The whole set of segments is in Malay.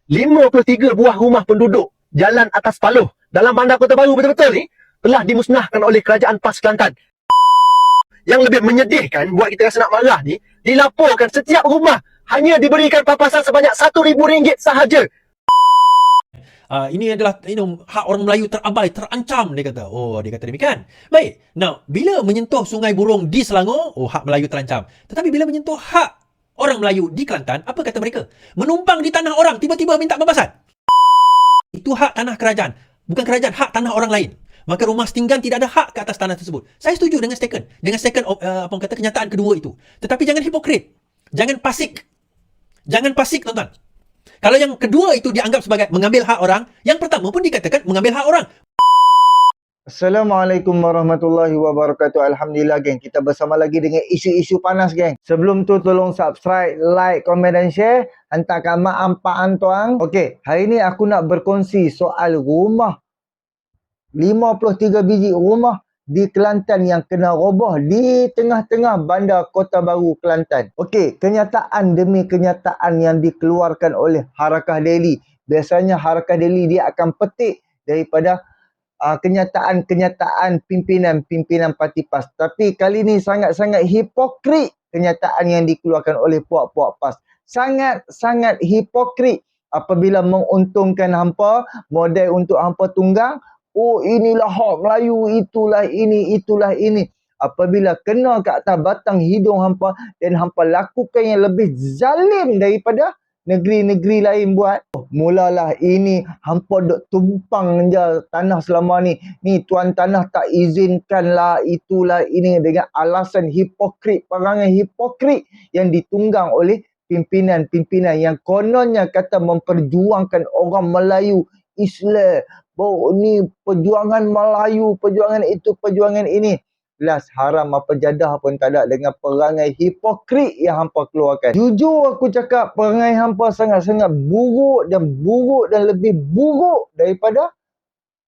53 buah rumah penduduk Jalan Atas Paloh dalam Bandar Kota Baru betul-betul ni telah dimusnahkan oleh Kerajaan PAS Kelantan. Yang lebih menyedihkan buat kita rasa nak marah ni, dilaporkan setiap rumah hanya diberikan papasan sebanyak RM1,000 sahaja. Ini adalah hak orang Melayu terabai, terancam, dia kata. Oh, dia kata demikian. Baik. Now, bila menyentuh Sungai Burong di Selangor, oh, hak Melayu terancam. Tetapi bila menyentuh hak orang Melayu di Kelantan, apa kata mereka? Menumpang di tanah orang, tiba-tiba minta pembebasan. Itu hak tanah kerajaan. Bukan kerajaan, hak tanah orang lain. Maka rumah setinggan tidak ada hak ke atas tanah tersebut. Saya setuju dengan statement. Dengan statement, kenyataan kedua itu. Tetapi jangan hipokrit. Jangan pasik. Jangan pasik, tuan-tuan. Kalau yang kedua itu dianggap sebagai mengambil hak orang, yang pertama pun dikatakan mengambil hak orang. Assalamualaikum warahmatullahi wabarakatuh. Alhamdulillah geng, kita bersama lagi dengan isu-isu panas geng. Sebelum tu tolong subscribe, like, komen dan share. Hantarkan ampaan tuang. Okey, hari ni aku nak berkongsi soal rumah 53 biji rumah di Kelantan yang kena roboh di tengah-tengah Bandar Kota Baru, Kelantan. Okey, kenyataan demi kenyataan yang dikeluarkan oleh Harakah Daily. Biasanya Harakah Daily dia akan petik daripada kenyataan-kenyataan pimpinan parti PAS. Tapi kali ni sangat-sangat hipokrit kenyataan yang dikeluarkan oleh puak-puak PAS. Sangat-sangat hipokrit apabila menguntungkan hampa, modal untuk hampa tunggang. Oh, inilah hak Melayu, itulah ini. Apabila kena ke atas batang hidung hampa dan hampa lakukan yang lebih zalim daripada negeri-negeri lain buat. Oh, mulalah ini hampa duk tumpang je tanah selama ni. Ni tuan tanah tak izinkan lah, itulah ini, dengan alasan hipokrit, perangai hipokrit yang ditunggang oleh pimpinan-pimpinan yang kononnya kata memperjuangkan orang Melayu, Islam. Oh, ni perjuangan Melayu, perjuangan itu, perjuangan ini. Las haram apa jadah pun tak ada dengan perangai hipokrit yang hampa keluarkan. Jujur aku cakap, perangai hampa sangat-sangat buruk dan lebih buruk daripada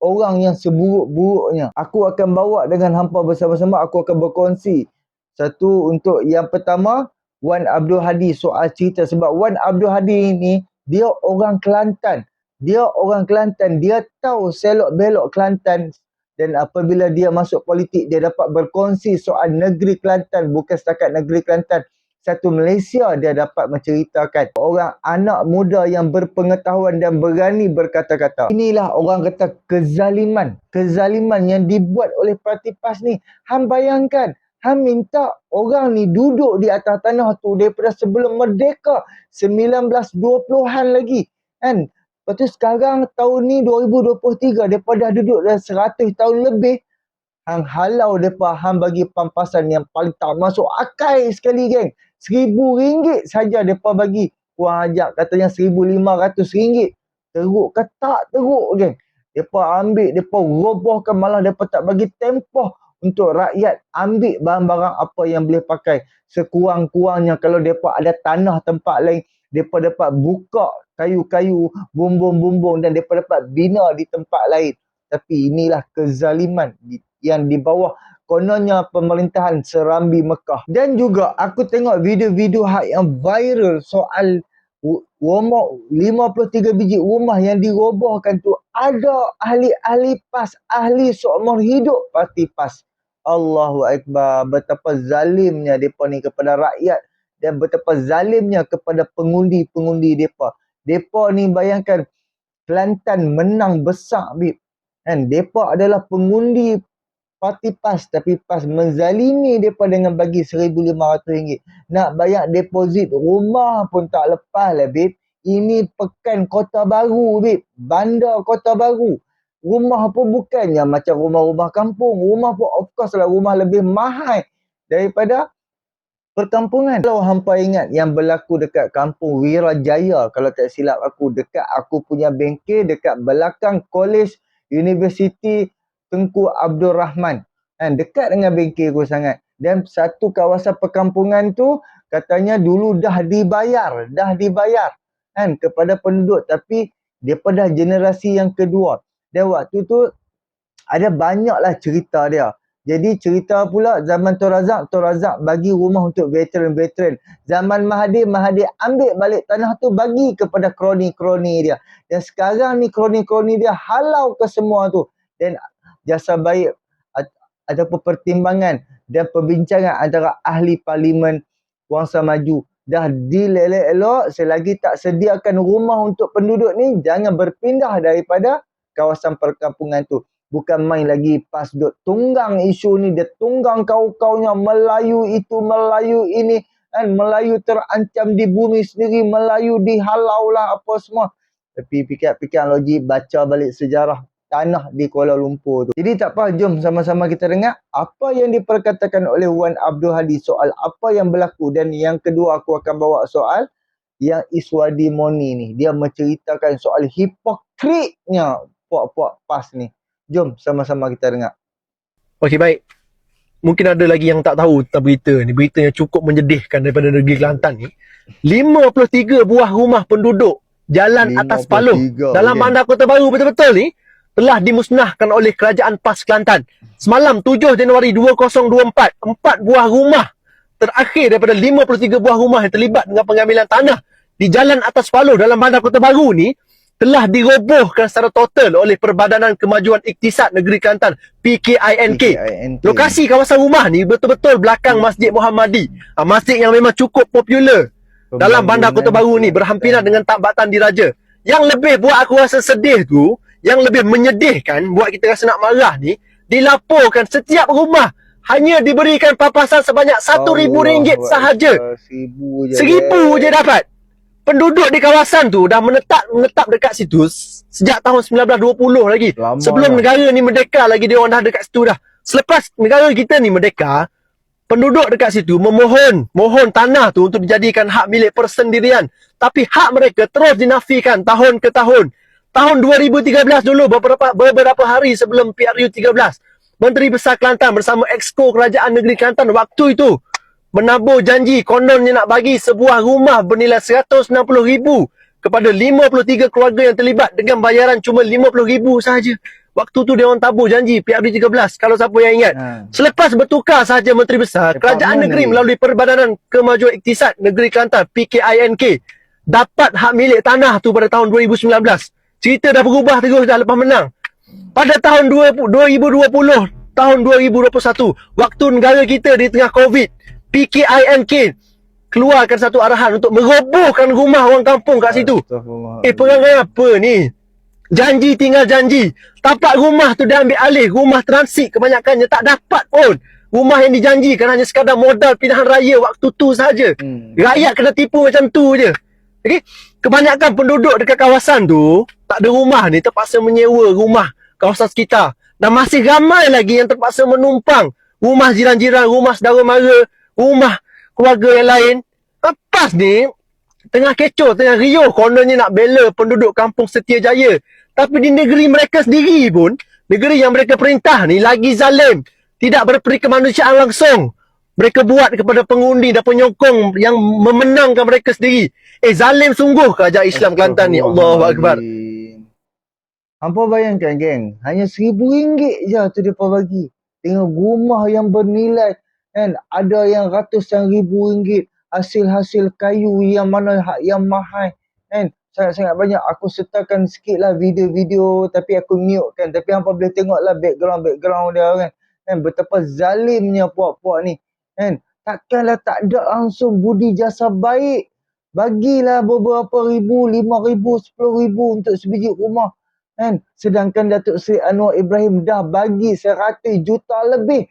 orang yang seburuk-buruknya. Aku akan bawa dengan hampa bersama-sama, aku akan berkongsi. Satu, untuk yang pertama, Wan Abdul Hadi, soal cerita. Sebab Wan Abdul Hadi ni, dia orang Kelantan. Dia tahu selok-belok Kelantan. Dan apabila dia masuk politik, dia dapat berkongsi soal negeri Kelantan. Bukan setakat negeri Kelantan, satu Malaysia dia dapat menceritakan. Orang anak muda yang berpengetahuan dan berani berkata-kata. Inilah orang kata kezaliman. Kezaliman yang dibuat oleh parti PAS ni. Hang bayangkan, hang minta orang ni duduk di atas tanah tu daripada sebelum merdeka 1920-an lagi. Kan? Lepas tu sekarang tahun ni 2023, mereka dah duduk dah 100 tahun lebih. Hang halau mereka, hang bagi pampasan yang paling tak masuk akal sekali geng. RM1,000 saja mereka bagi. Wah, ajak katanya RM1,500. Teruk ke tak teruk geng. Mereka ambil, mereka robohkan, malah mereka tak bagi tempoh untuk rakyat ambil barang-barang apa yang boleh pakai. Sekurang-kurangnya kalau mereka ada tanah tempat lain, mereka dapat buka kayu-kayu, bumbung-bumbung dan mereka dapat bina di tempat lain. Tapi inilah kezaliman yang di bawah kononnya pemerintahan Serambi Mekah. Dan juga aku tengok video-video yang viral soal rumah 53 biji rumah yang dirobohkan tu. Ada ahli-ahli PAS, ahli seumur hidup parti PAS. Allahu Akbar. Betapa zalimnya mereka ni kepada rakyat dan betapa zalimnya kepada pengundi-pengundi mereka. Mereka ni bayangkan, Kelantan menang besar bib. Kan? Mereka adalah pengundi parti PAS, tapi PAS menzalimi mereka dengan bagi RM1,500. Nak bayar deposit rumah pun tak lepas lah bib. Ini Pekan Kota Baru bib. Bandar Kota Baru. Rumah pun bukannya macam rumah-rumah kampung. Rumah pun of course lah rumah lebih mahal daripada perkampungan. Kalau hampa ingat yang berlaku dekat kampung Wirajaya, kalau tak silap aku, dekat aku punya bengkel, dekat belakang Kolej Universiti Tengku Abdul Rahman. Kan, dekat dengan bengkel aku sangat. Dan satu kawasan perkampungan tu katanya dulu dah dibayar kan kepada penduduk, tapi daripada generasi yang kedua. Dan waktu tu ada banyaklah cerita dia. Jadi cerita pula zaman Tor Razak bagi rumah untuk veteran-veteran. Zaman Mahathir ambil balik tanah tu bagi kepada kroni-kroni dia. Dan sekarang ni kroni-kroni dia halau ke semua tu. Dan jasa baik ataupun pertimbangan dan perbincangan antara ahli parlimen Wangsa Maju dah deal elok-elok, selagi tak sediakan rumah untuk penduduk ni, jangan berpindah daripada kawasan perkampungan tu. Bukan main lagi PAS duk tunggang isu ni, dia tunggang kau-kaunya, Melayu itu, Melayu ini, kan, Melayu terancam di bumi sendiri, Melayu dihalau lah apa semua. Tapi fikir-fikir logik, baca balik sejarah tanah di Kuala Lumpur tu. Jadi tak apa, jom sama-sama kita dengar apa yang diperkatakan oleh Wan Abdul Hadi soal apa yang berlaku. Dan yang kedua aku akan bawa soal yang Iswadi Moni ni. Dia menceritakan soal hipokritnya puak-puak PAS ni. Jom sama-sama kita dengar. Okey, baik. Mungkin ada lagi yang tak tahu tentang berita ni. Berita yang cukup menyedihkan daripada negeri Kelantan ni. 53 buah rumah penduduk Jalan Atas Paluh dalam bandar Kota Baru betul-betul ni telah dimusnahkan oleh Kerajaan PAS Kelantan. Semalam 7 Januari 2024, 4 buah rumah terakhir daripada 53 buah rumah yang terlibat dengan pengambilan tanah di Jalan Atas Paluh dalam bandar Kota Baru ni telah dirobohkan secara total oleh Perbadanan Kemajuan Iktisad Negeri Kelantan, PKINK. Lokasi kawasan rumah ni betul-betul belakang Masjid Muhammadi. Masjid yang memang cukup popular dalam bandar Kota Baru ni, berhampiran dengan Tambatan Diraja. Yang lebih buat aku rasa sedih tu, yang lebih menyedihkan buat kita rasa nak marah ni, dilaporkan setiap rumah hanya diberikan papasan sebanyak RM1,000 sahaja. RM1,000 je dapat. Penduduk di kawasan tu dah menetap dekat situ sejak tahun 1920 lagi. Lama Sebelum lah. negara ni merdeka lagi, dia orang dah dekat situ dah. Selepas negara kita ni merdeka, penduduk dekat situ mohon tanah tu untuk dijadikan hak milik persendirian. Tapi hak mereka terus dinafikan tahun ke tahun. Tahun 2013 dulu, beberapa hari sebelum PRU 13, Menteri Besar Kelantan bersama Exco Kerajaan Negeri Kelantan waktu itu menabur janji kononnya nak bagi sebuah rumah bernilai RM160,000 kepada 53 keluarga yang terlibat dengan bayaran cuma RM50,000 sahaja. Waktu tu dia orang tabur janji PRU 13, kalau siapa yang ingat. Selepas bertukar sahaja Menteri Besar, Kerajaan Negeri melalui Perbadanan Kemajuan Iktisad Negeri Kelantan, PKINK, dapat hak milik tanah tu pada tahun 2019. Cerita dah berubah terus dah lepas menang. Pada tahun 2020, tahun 2021, waktu negara kita di tengah COVID, PKINK keluarkan satu arahan untuk merobohkan rumah orang kampung kat situ. Perangai apa ni? Janji tinggal janji. Tapak rumah tu dia ambil alih. Rumah transit kebanyakannya tak dapat pun. Rumah yang dijanjikan hanya sekadar modal pilihan raya waktu tu saja. Rakyat kena tipu macam tu je. Okay? Kebanyakan penduduk dekat kawasan tu tak ada rumah ni, terpaksa menyewa rumah kawasan sekitar. Dan masih ramai lagi yang terpaksa menumpang rumah jiran-jiran, rumah saudara mara, rumah keluarga yang lain. PAS ni tengah kecoh, tengah riuh kononnya nak bela penduduk kampung Setiajaya. Tapi di negeri mereka sendiri pun, negeri yang mereka perintah ni lagi zalim. Tidak berperi kemanusiaan langsung. Mereka buat kepada pengundi dan penyokong yang memenangkan mereka sendiri. Zalim sungguh kerajaan Islam Kelantan ni. Allahu Akbar. Hampa bayangkan geng, hanya RM1,000 je tu dia bagi. Tengok rumah yang bernilai, kan, ada yang ratusan ribu ringgit, hasil-hasil kayu yang mana yang mahal, kan, sangat-sangat banyak. Aku sertakan sikit lah video-video, tapi aku mute kan, tapi hampa boleh tengok lah background dia kan, betapa zalimnya puak-puak ni, kan. Takkanlah tak ada langsung budi jasa baik, bagilah beberapa ribu, RM5,000, RM10,000 untuk sebiji rumah, kan. Sedangkan Datuk Seri Anwar Ibrahim dah bagi 100 juta lebih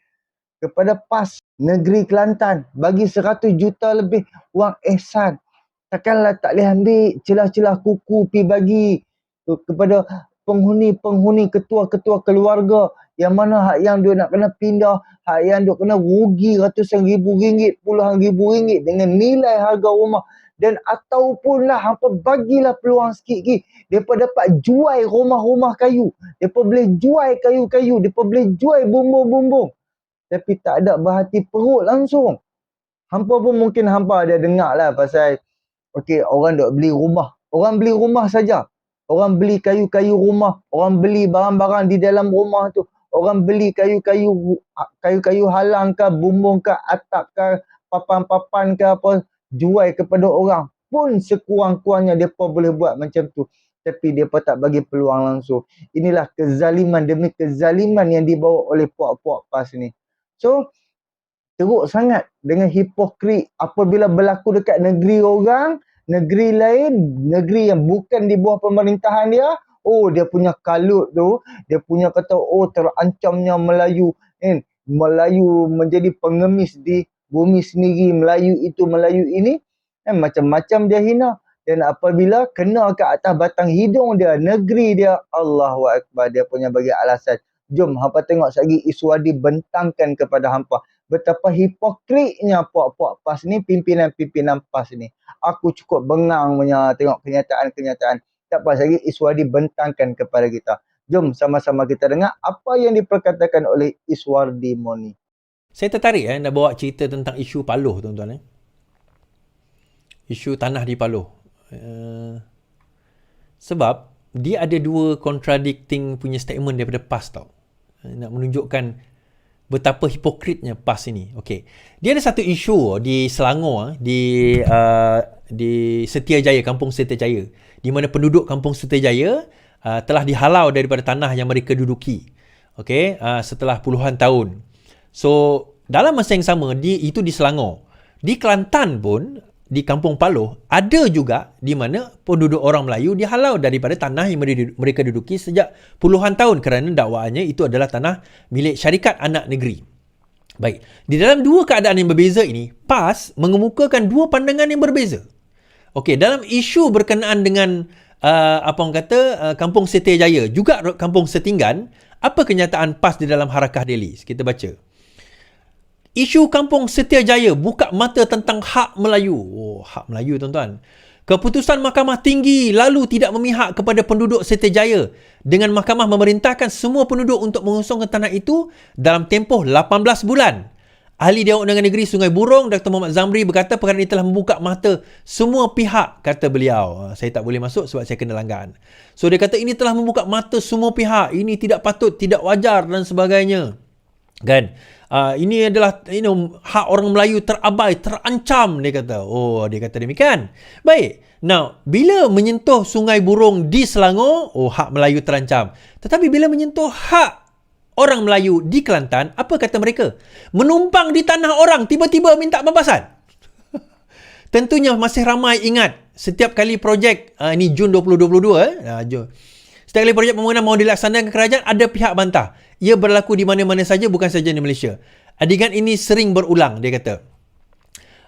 kepada PAS Negeri Kelantan, bagi 100 juta lebih wang ihsan. Takkanlah tak boleh ambil celah-celah kuku pi bagi kepada penghuni-penghuni, ketua-ketua keluarga yang mana hak yang dia nak kena pindah, hak yang dia kena rugi ratusan ribu ringgit, puluhan ribu ringgit dengan nilai harga rumah. Dan ataupun lah hampa bagilah peluang sikit lagi, mereka dapat jual rumah-rumah kayu, mereka boleh jual kayu-kayu, mereka boleh jual bumbung-bumbung, tapi tak ada berhati perut langsung. Hampa pun mungkin hampa ada dengar lah pasal okey, orang duk beli rumah, orang beli rumah saja, orang beli kayu-kayu rumah, orang beli barang-barang di dalam rumah tu, Orang beli kayu-kayu halang ke, bumbung ke, atap ke, papan-papan ke apa, jual kepada orang. Pun sekurang-kurangnya mereka boleh buat macam tu. Tapi mereka tak bagi peluang langsung. Inilah kezaliman demi kezaliman yang dibawa oleh puak-puak PAS ni. So, teruk sangat dengan hipokrit apabila berlaku dekat negeri orang, negeri lain, negeri yang bukan di bawah pemerintahan dia. Oh, dia punya kalut tu, dia punya kata, oh terancamnya Melayu. Melayu menjadi pengemis di bumi sendiri, Melayu itu, Melayu ini. Macam-macam dia hina. Dan apabila kena ke atas batang hidung dia, negeri dia, Allahu Akbar, dia punya bagi alasan. Jom, hampa tengok sekali Iswadi bentangkan kepada hampa. Betapa hipokritnya puak-puak PAS ni, pimpinan-pimpinan PAS ni. Aku cukup bengang punya tengok kenyataan-kenyataan. Tak apa lagi Iswadi bentangkan kepada kita. Jom sama-sama kita dengar apa yang diperkatakan oleh Iswardi Moni. Saya tertarik nak bawa cerita tentang isu Paloh, tuan-tuan. Isu tanah di Paloh. Sebab dia ada dua contradicting punya statement daripada PAS tau. Nak menunjukkan betapa hipokritnya PAS ini. Okey. Dia ada satu isu di Selangor, di Setiajaya, Kampung Setiajaya, di mana penduduk Kampung Setiajaya telah dihalau daripada tanah yang mereka duduki. Okey, setelah puluhan tahun. So, dalam masa yang sama, itu di Selangor. Di Kelantan pun, di Kampung Paloh, ada juga di mana penduduk orang Melayu dihalau daripada tanah yang mereka duduki sejak puluhan tahun kerana dakwaannya itu adalah tanah milik syarikat anak negeri. Baik, di dalam dua keadaan yang berbeza ini, PAS mengemukakan dua pandangan yang berbeza. Okey, dalam isu berkenaan dengan Kampung Setiajaya, juga Kampung Setinggan, apa kenyataan PAS di dalam Harakah Daily? Kita baca. Isu Kampung Setiajaya buka mata tentang hak Melayu. Oh, hak Melayu, tuan-tuan. Keputusan Mahkamah Tinggi lalu tidak memihak kepada penduduk Setiajaya dengan mahkamah memerintahkan semua penduduk untuk mengosongkan tanah itu dalam tempoh 18 bulan. Ahli Dewan Undangan Negeri Sungai Burong, Dr. Muhammad Zamri berkata perkara ini telah membuka mata semua pihak, kata beliau. Saya tak boleh masuk sebab saya kena langgan. So, dia kata ini telah membuka mata semua pihak. Ini tidak patut, tidak wajar dan sebagainya. Kan? Ini adalah hak orang Melayu terabai, terancam, dia kata. Oh, dia kata demikian. Baik. Now, bila menyentuh Sungai Burong di Selangor, oh, hak Melayu terancam. Tetapi bila menyentuh hak orang Melayu di Kelantan, apa kata mereka? Menumpang di tanah orang, tiba-tiba minta pembebasan. Tentunya masih ramai ingat setiap kali projek ini Jun 2022 setiap kali projek pembangunan mahu dilaksanakan kerajaan, ada pihak bantah. Ia berlaku di mana-mana saja, bukan saja di Malaysia. Adegan ini sering berulang, dia kata.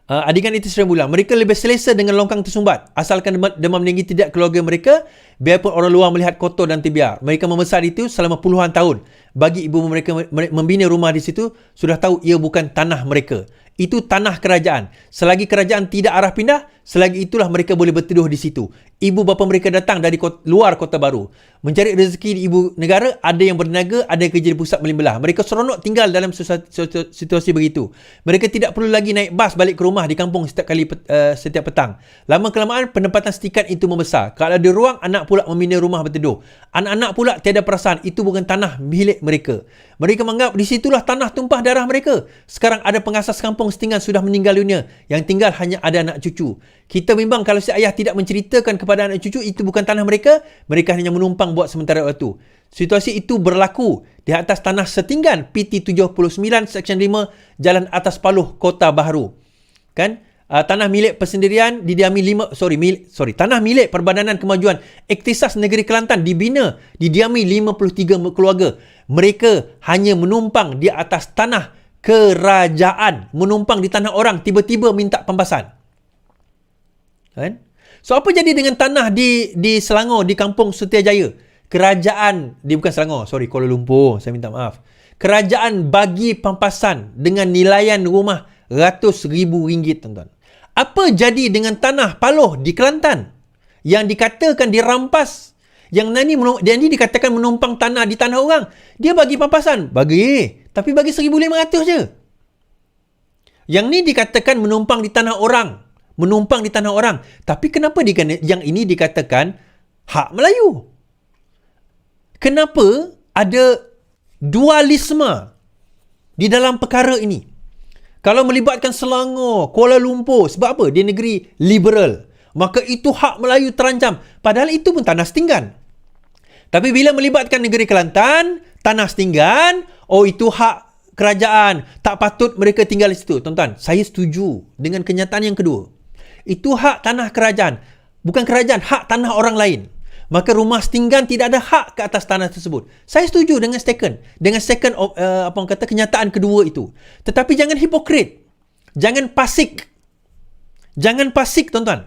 Adegan itu sering berulang. Mereka lebih selesa dengan longkang tersumbat. Asalkan demam meninggi tidak keluarga mereka, biarpun orang luar melihat kotor dan terbiar. Mereka membesar itu selama puluhan tahun. Bagi ibu mereka membina rumah di situ, sudah tahu ia bukan tanah mereka. Itu tanah kerajaan. Selagi kerajaan tidak arah pindah, selagi itulah mereka boleh berteduh di situ. Ibu bapa mereka datang dari luar Kota Baru. Mencari rezeki di ibu negara, ada yang berniaga, ada yang kerja di pusat Melimbelah. Mereka seronok tinggal dalam situasi begitu. Mereka tidak perlu lagi naik bas balik ke rumah di kampung setiap petang. Lama-kelamaan pendapatan setikat itu membesar. Kalau ada ruang, anak pula membina rumah berteduh. Anak-anak pula tiada perasaan, itu bukan tanah milik mereka. Mereka menganggap di situlah tanah tumpah darah mereka. Sekarang ada pengasas kampung Setinggan sudah meninggal dunia. Yang tinggal hanya ada anak cucu. Kita bimbang kalau si ayah tidak menceritakan kepada anak cucu itu bukan tanah mereka, mereka hanya menumpang buat sementara waktu. Situasi itu berlaku di atas tanah Setinggan PT 79 Seksyen 5 Jalan Atas Paloh, Kota Baharu. Kan? Tanah milik persendirian tanah milik Perbadanan Kemajuan Iktisas Negeri Kelantan didiami 53 keluarga. Mereka hanya menumpang di atas tanah kerajaan, menumpang di tanah orang, tiba-tiba minta pembebasan. Kan? So, apa jadi dengan tanah di Selangor, di Kampung Setiajaya? Kerajaan, bukan Selangor, Kuala Lumpur, saya minta maaf. Kerajaan bagi pampasan dengan nilaian rumah ratus ribu ringgit, tuan-tuan. Apa jadi dengan tanah Paloh di Kelantan yang dikatakan dirampas, yang ini dikatakan menumpang tanah di tanah orang? Dia bagi pampasan, tapi bagi 1,500 je. Yang ni dikatakan menumpang di tanah orang, tapi kenapa yang ini dikatakan hak Melayu? Kenapa ada dualisme di dalam perkara ini. Kalau melibatkan Selangor, Kuala Lumpur, sebab apa? Dia negeri liberal. Maka itu hak Melayu terancam. Padahal itu pun tanah setinggan. Tapi bila melibatkan negeri Kelantan, tanah setinggan, oh itu hak kerajaan. Tak patut mereka tinggal di situ. Tuan-tuan, saya setuju dengan kenyataan yang kedua. Itu hak tanah kerajaan. Bukan kerajaan, hak tanah orang lain. Maka rumah setinggan tidak ada hak ke atas tanah tersebut. Saya setuju dengan kenyataan kedua itu. Tetapi jangan hipokrit. Jangan pasik. Jangan pasik, tuan-tuan.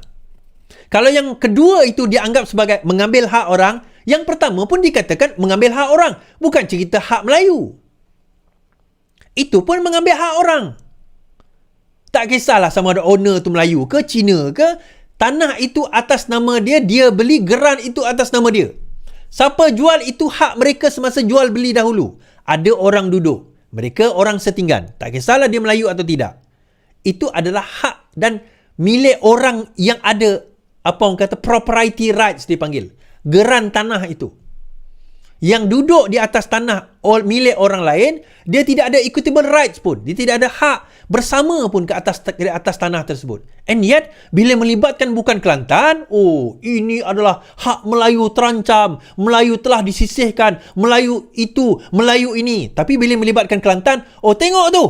Kalau yang kedua itu dianggap sebagai mengambil hak orang, yang pertama pun dikatakan mengambil hak orang. Bukan cerita hak Melayu. Itu pun mengambil hak orang. Tak kisahlah sama ada owner tu Melayu ke, Cina ke, tanah itu atas nama dia, dia beli geran itu atas nama dia. Siapa jual itu hak mereka semasa jual beli dahulu. Ada orang duduk. Mereka orang setinggan. Tak kisahlah dia Melayu atau tidak. Itu adalah hak dan milik orang yang ada, apa orang kata, property rights dipanggil. Geran tanah itu. Yang duduk di atas tanah milik orang lain, dia tidak ada equitable rights pun. Dia tidak ada hak bersama pun ke atas tanah tersebut. And yet, bila melibatkan bukan Kelantan, oh, ini adalah hak Melayu terancam. Melayu telah disisihkan. Melayu itu, Melayu ini. Tapi bila melibatkan Kelantan, oh, tengok tu.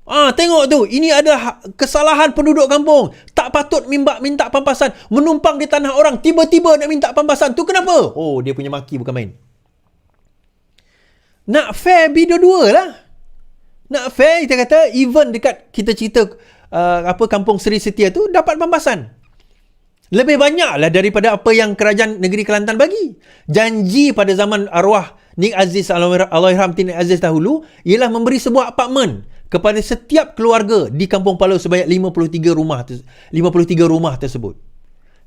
Tengok tu. Ini adalah kesalahan penduduk kampung. Tak patut minta pampasan. Menumpang di tanah orang. Tiba-tiba nak minta pampasan. Tu kenapa? Oh, dia punya maki bukan main. Nak fair be dua-dua lah. Nak fair, kita kata, even dekat kita cerita kampung Seri Setia tu dapat pampasan. Lebih banyak lah daripada apa yang kerajaan negeri Kelantan bagi. Janji pada zaman arwah Nik Aziz, Allahyarham Nik Aziz dahulu, ialah memberi sebuah apartmen kepada setiap keluarga di Kampung Palau sebanyak 53 rumah tersebut.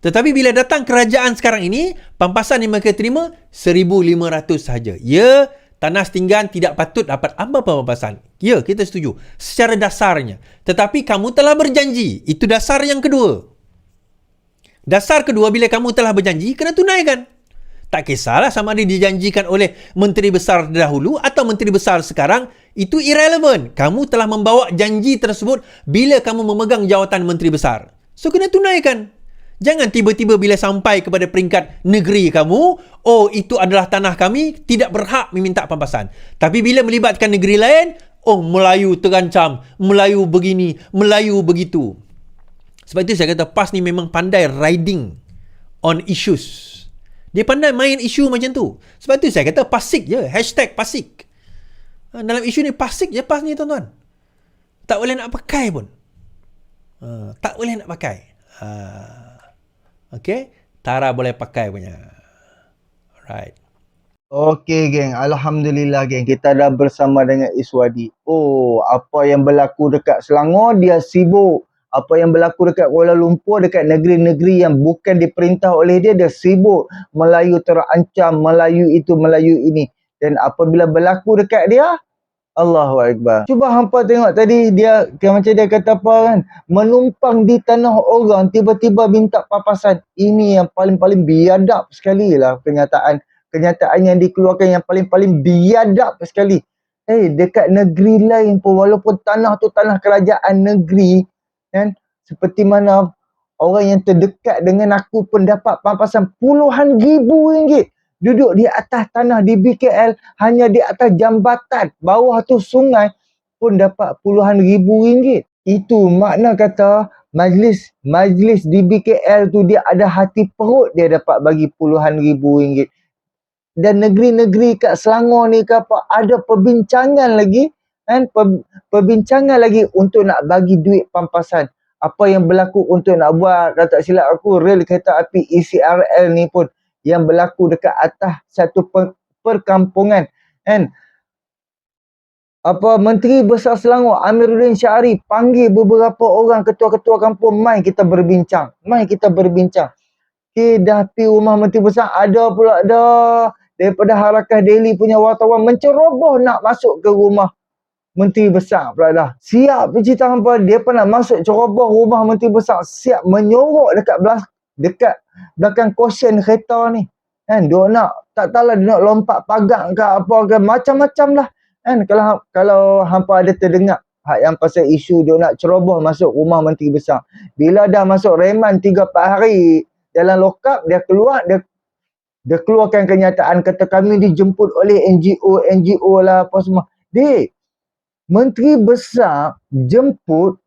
Tetapi bila datang kerajaan sekarang ini, pampasan yang mereka terima 1,500 sahaja. Ya, tanah setinggan tidak patut dapat apa pampasan. Ya, kita setuju. Secara dasarnya. Tetapi kamu telah berjanji. Itu dasar yang kedua. Dasar kedua, bila kamu telah berjanji, kena tunaikan. Tak kisahlah sama ada dijanjikan oleh Menteri Besar dahulu atau Menteri Besar sekarang, itu irrelevant. Kamu telah membawa janji tersebut bila kamu memegang jawatan Menteri Besar. So, kena tunaikan. Jangan tiba-tiba bila sampai kepada peringkat negeri kamu, oh itu adalah tanah kami, tidak berhak meminta pampasan. Tapi bila melibatkan negeri lain, oh Melayu terancam, Melayu begini, Melayu begitu. Sebab itu saya kata PAS ni memang pandai riding on issues. Dia pandai main isu macam tu. Sebab itu saya kata pasik je, #pasik. Dalam isu ni pasik je PAS ni, tuan-tuan. Tak boleh nak pakai pun. Tak boleh nak pakai. Okay, Tara boleh pakai punya. Alright. Okey, geng. Alhamdulillah, geng. Kita dah bersama dengan Iswadi. Oh, apa yang berlaku dekat Selangor, dia sibuk. Apa yang berlaku dekat Kuala Lumpur, dekat negeri-negeri yang bukan diperintah oleh dia, dia sibuk. Melayu terancam, Melayu itu, Melayu ini. Dan apabila berlaku dekat dia, Allahu Akbar. Cuba hampa tengok tadi dia macam dia kata apa kan, menumpang di tanah orang tiba-tiba minta papasan. Ini yang paling-paling biadab sekali lah kenyataan yang dikeluarkan, yang paling-paling biadab sekali. Dekat negeri lain pun, walaupun tanah tu tanah kerajaan negeri kan, seperti mana orang yang terdekat dengan aku pun dapat pampasan puluhan ribu ringgit. Duduk di atas tanah di BKL, hanya di atas jambatan, bawah tu sungai pun dapat puluhan ribu ringgit. Itu makna kata majlis di BKL tu dia ada hati perut, dia dapat bagi puluhan ribu ringgit. Dan negeri-negeri kat Selangor ni ke apa, ada perbincangan lagi kan, perbincangan lagi untuk nak bagi duit pampasan. Apa yang berlaku untuk nak buat, kalau tak silap aku, rel kereta api ECRL ni pun yang berlaku dekat atas satu perkampungan kan. Menteri Besar Selangor Amiruddin Syahri panggil beberapa orang ketua-ketua kampung, mai kita berbincang. Dah pi rumah Menteri Besar, ada pula dah daripada Harakah Daily punya wartawan menceroboh nak masuk ke rumah Menteri Besar pula dah. Siap cerita hampa, dia pun nak masuk ceroboh rumah Menteri Besar, siap menyorok dekat belakang kosen kereta ni kan. Dia nak, tak tahulah dia nak lompat pagar ke apa ke, macam-macam lah. Kan kalau hampa ada terdengar hak yang pasal isu dia nak ceroboh masuk rumah menteri besar. Bila dah masuk reman 3-4 hari dalam lokap, dia keluar, dia keluarkan kenyataan kata kami dijemput oleh NGO lah apa semua. Menteri besar jemput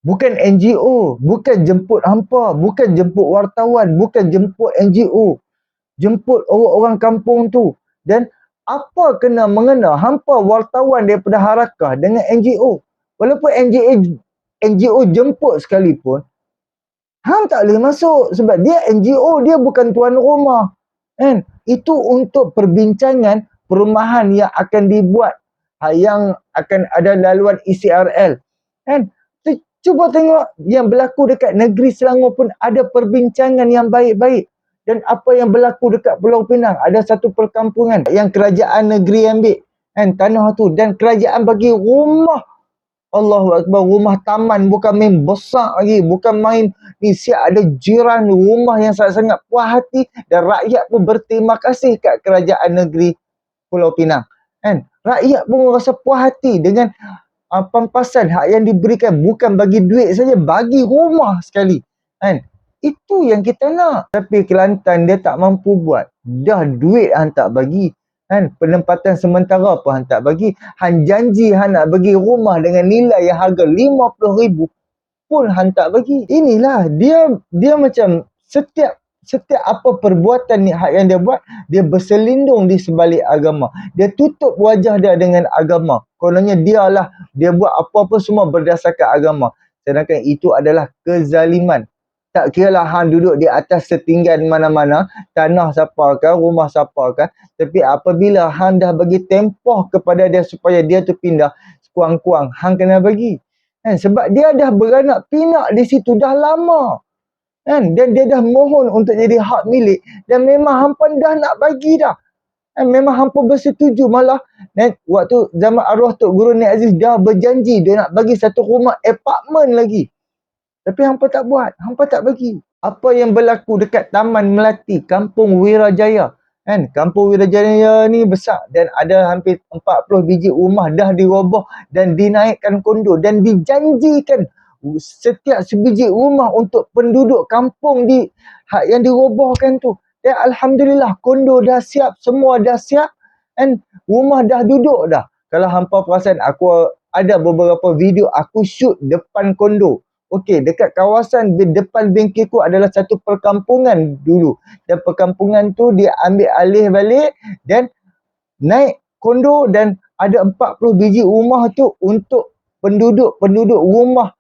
bukan NGO, bukan jemput hampa, bukan jemput wartawan, bukan jemput NGO. Jemput orang-orang kampung tu. Dan apa kena mengena hampa wartawan daripada Harakah dengan NGO? Walaupun NGO jemput sekalipun, hang tak boleh masuk sebab dia NGO, dia bukan tuan rumah. Kan? Itu untuk perbincangan perumahan yang akan dibuat, yang akan ada laluan ECRL. Kan? Cuba tengok yang berlaku dekat negeri Selangor pun ada perbincangan yang baik-baik. Dan apa yang berlaku dekat Pulau Pinang, ada satu perkampungan yang kerajaan negeri ambil kan tanah tu, dan kerajaan bagi rumah, Allahu Akbar, rumah taman, bukan main besar lagi, bukan main ni, siap ada jiran, rumah yang sangat-sangat puas hati, dan rakyat pun berterima kasih kat kerajaan negeri Pulau Pinang. Kan? Rakyat pun rasa puas hati dengan pampasan hak yang diberikan, bukan bagi duit saja, bagi rumah sekali. Kan? Itu yang kita nak. Tapi Kelantan dia tak mampu buat. Dah duit hang tak bagi. Kan? Penempatan sementara pun hang tak bagi. Hang janji hang nak bagi rumah dengan nilai yang harga RM50,000 pun hang tak bagi. Inilah dia macam setiap apa perbuatan ni hak yang dia buat, dia berselindung di sebalik agama. Dia tutup wajah dia dengan agama. Kononnya dia buat apa-apa semua berdasarkan agama. Sedangkan itu adalah kezaliman. Tak kira lah hang duduk di atas setinggan mana-mana, tanah siapa kan, rumah siapa kan. Tapi apabila hang dah bagi tempoh kepada dia supaya dia tu pindah, sekurang-kurang hang kena bagi. Kan? Sebab dia dah beranak pinak di situ dah lama. Kan? Dan dia dah mohon untuk jadi hak milik. Dan memang hampa dah nak bagi dah. Kan? Memang hampa bersetuju malah. Dan waktu zaman arwah Tok Guru Nik Aziz dah berjanji dia nak bagi satu rumah apartmen lagi. Tapi hampa tak buat, hampa tak bagi. Apa yang berlaku dekat Taman Melati, Kampung Wirajaya. Kan? Kampung Wirajaya ni besar dan ada hampir 40 biji rumah dah diroboh dan dinaikkan kondo dan dijanjikan setiap sebiji rumah untuk penduduk kampung yang dirobohkan tu. Dan Alhamdulillah kondo dah siap, semua dah siap, kan? Rumah dah duduk dah. Kalau hampa perasan, aku ada beberapa video aku shoot depan kondo. Okey, dekat kawasan depan bengkelku adalah satu perkampungan dulu. Dan perkampungan tu dia ambil alih balik dan naik kondo, dan ada 40 biji rumah tu untuk penduduk rumah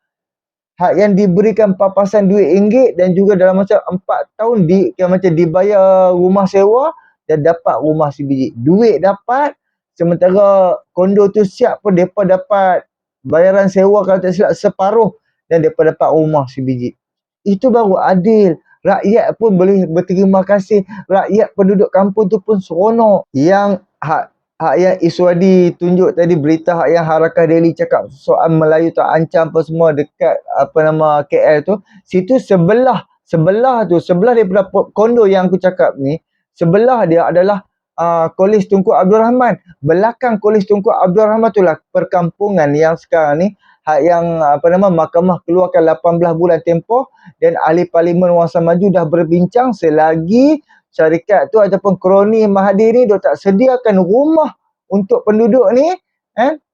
yang diberikan papasan RM2 dan juga dalam masa 4 tahun macam dibayar rumah sewa dan dapat rumah sebiji. Duit dapat, sementara kondo tu siap pun mereka dapat bayaran sewa kalau tak silap separuh dan mereka dapat rumah sebiji. Itu baru adil. Rakyat pun boleh berterima kasih. Rakyat penduduk kampung tu pun seronok. Yang hak yang Iswadi tunjuk tadi, berita hak yang Harakah Daily cakap soal Melayu tak ancam apa semua dekat KL tu, situ sebelah daripada kondo yang aku cakap ni, sebelah dia adalah Kolej Tunku Abdul Rahman. Belakang Kolej Tunku Abdul Rahman tu lah perkampungan yang sekarang ni yang mahkamah keluarkan 18 bulan tempoh, dan ahli parlimen Wangsa Maju dah berbincang selagi syarikat tu ataupun kroni Mahathir ni dia tak sediakan rumah untuk penduduk ni,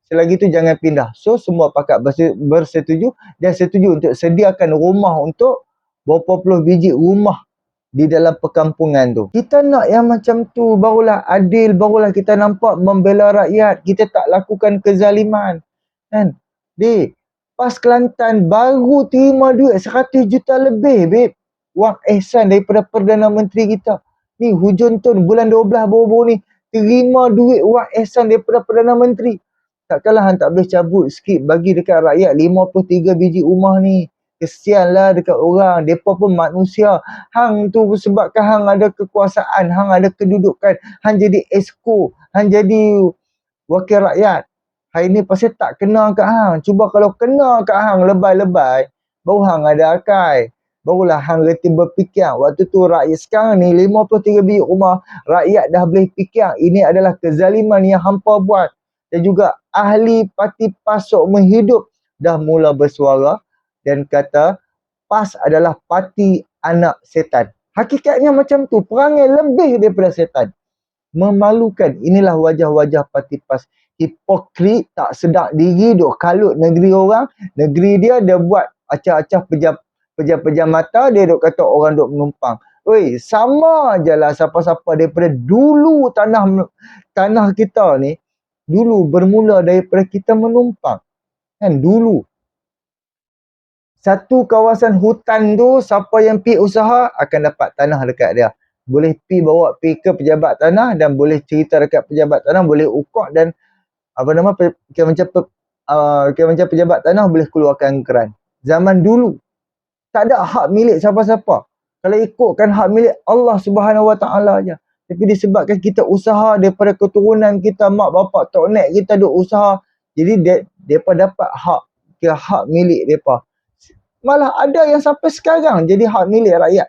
selagi tu jangan pindah. So semua pakat bersetuju dan setuju untuk sediakan rumah untuk berapa puluh biji rumah di dalam perkampungan tu. Kita nak yang macam tu, barulah adil, barulah kita nampak membela rakyat. Kita tak lakukan kezaliman. Kan? Pas Kelantan baru terima duit 100 juta lebih, babe. Wang ihsan daripada Perdana Menteri kita. Ni hujung tahun bulan 12 baru-baru ni terima duit wang ihsan daripada Perdana Menteri. Takkanlah hang tak boleh cabut sikit bagi dekat rakyat 53 biji rumah ni. Kesianlah dekat orang. Mereka pun manusia. Hang tu sebabkan hang ada kekuasaan, hang ada kedudukan, hang jadi esko, hang jadi wakil rakyat. Hari ni pasal tak kena kat hang. Cuba kalau kena kat hang lebay-lebay, baru hang ada akal. Barulah hang reti berfikir. Waktu tu rakyat sekarang ni 53 biji rumah, rakyat dah boleh fikir ini adalah kezaliman yang hampa buat. dan juga ahli parti PAS Seumur Hidup dah mula bersuara dan kata PAS adalah parti anak setan. Hakikatnya macam tu, perangai lebih daripada setan. Memalukan. Inilah wajah-wajah parti PAS. Hipokrit, tak sedar diri, duk kalut negeri orang. Negeri dia buat acah-acah pejam mata, dia duk kata orang duk menumpang. Oi, sama je lah siapa-siapa daripada dulu tanah kita ni, dulu bermula daripada kita menumpang. Kan dulu. Satu kawasan hutan tu, siapa yang pi usaha akan dapat tanah dekat dia. Boleh bawa ke pejabat tanah dan boleh cerita dekat pejabat tanah, boleh ukok dan kira macam pejabat tanah boleh keluarkan keran. Zaman dulu tak ada hak milik siapa-siapa. Kalau ikutkan hak milik Allah Subhanahu Wa Taala aja. Tapi disebabkan kita usaha daripada keturunan kita, mak bapak tok nek kita duk usaha, jadi depa dapat hak milik depa. Malah ada yang sampai sekarang jadi hak milik rakyat.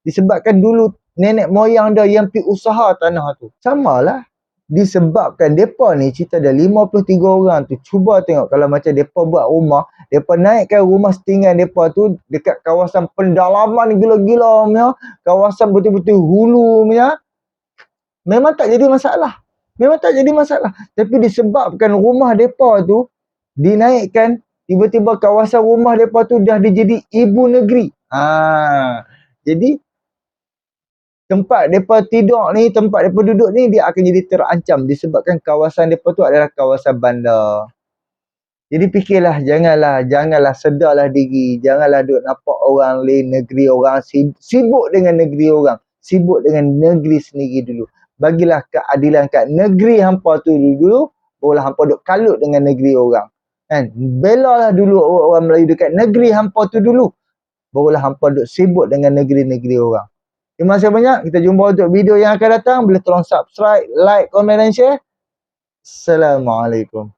Disebabkan dulu nenek moyang dia yang pi usaha tanah tu. Samalah. Disebabkan depa ni cerita ada 53 orang tu. Cuba tengok kalau macam depa buat rumah, depa naikkan rumah setinggan depa tu dekat kawasan pendalaman gila-gila punya, kawasan betul-betul hulu punya, memang tak jadi masalah. Memang tak jadi masalah. Tapi disebabkan rumah depa tu dinaikkan, tiba-tiba kawasan rumah depa tu dah jadi ibu negeri. Jadi tempat depa tidur ni, tempat depa duduk ni, dia akan jadi terancam disebabkan kawasan depa tu adalah kawasan bandar. Jadi fikirlah, janganlah sedarlah diri, janganlah duk nampak orang lain, negeri orang, sibuk dengan negeri orang, sibuk dengan negeri sendiri dulu. Bagilah keadilan kat negeri hampa tu dulu, barulah hampa duk kalut dengan negeri orang. Kan? Belalah dulu orang Melayu dekat negeri hampa tu dulu, barulah hampa duk sibuk dengan negeri-negeri orang. Terima kasih banyak. Kita jumpa untuk video yang akan datang. Boleh tolong subscribe, like, komen dan share. Assalamualaikum.